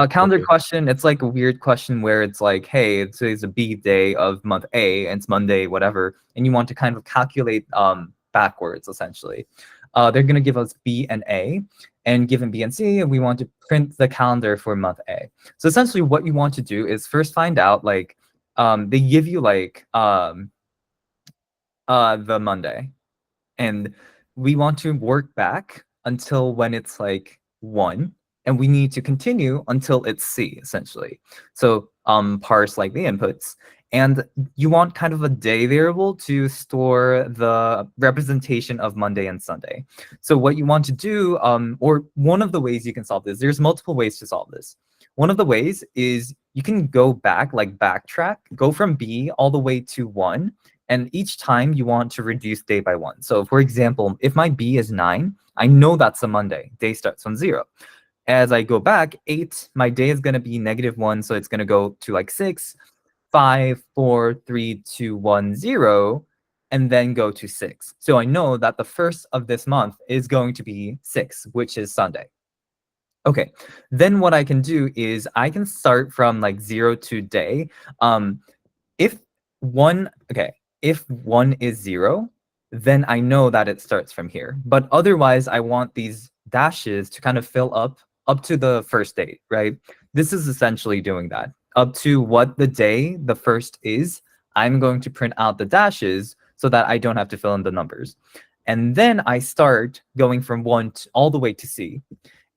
Calendar Okay. question, it's like a weird question where it's like, hey, today's a B day of month A, and it's Monday, whatever, and you want to kind of calculate backwards, essentially. They're going to give us B and A, and given B and C, and we want to print the calendar for month A. So essentially what you want to do is first find out, like, they give you, like, the Monday, and we want to work back until when it's like 1, and we need to continue until it's C, essentially. So parse like the inputs, and you want kind of a day variable to store the representation of Monday and Sunday. So what you want to do, or one of the ways you can solve this, there's multiple ways to solve this. One of the ways is you can go back, like backtrack, go from B all the way to 1, and each time you want to reduce day by 1. So for example, if my B is 9, I know that's a Monday. Day starts on 0. As I go back, 8, my day is going to be -1, so it's going to go to like 6, 5, 4, 3, 2, 1, 0, and then go to 6. So I know that the first of this month is going to be 6, which is Sunday. Okay, then what I can do is I can start from like 0 to day. If if 1 is 0, then I know that it starts from here. But otherwise, I want these dashes to kind of fill up to the first date, right? This is essentially doing that. Up to what the day the first is, I'm going to print out the dashes so that I don't have to fill in the numbers. And then I start going from 1 all the way to C.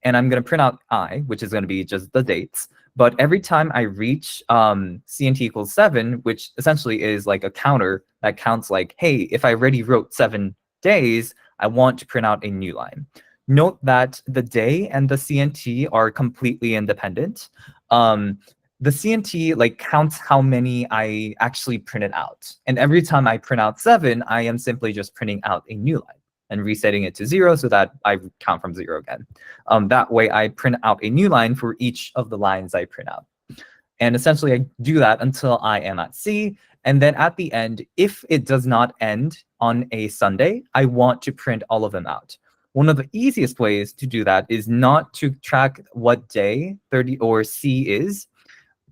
And I'm going to print out I, which is going to be just the dates. But every time I reach CNT equals 7, which essentially is like a counter that counts like, hey, if I already wrote 7 days, I want to print out a new line. Note that the day and the CNT are completely independent. The CNT like counts how many I actually printed out. And every time I print out 7, I am simply just printing out a new line and resetting it to 0 so that I count from 0 again. That way I print out a new line for each of the lines I print out. And essentially I do that until I am at C. And then at the end, if it does not end on a Sunday, I want to print all of them out. One of the easiest ways to do that is not to track what day 30 or C is,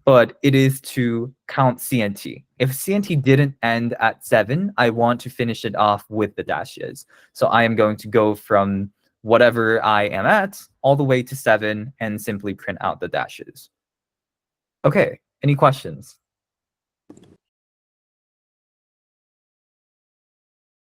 but it is to count CNT. If CNT didn't end at 7, I want to finish it off with the dashes. So I am going to go from whatever I am at all the way to 7 and simply print out the dashes. Okay, any questions?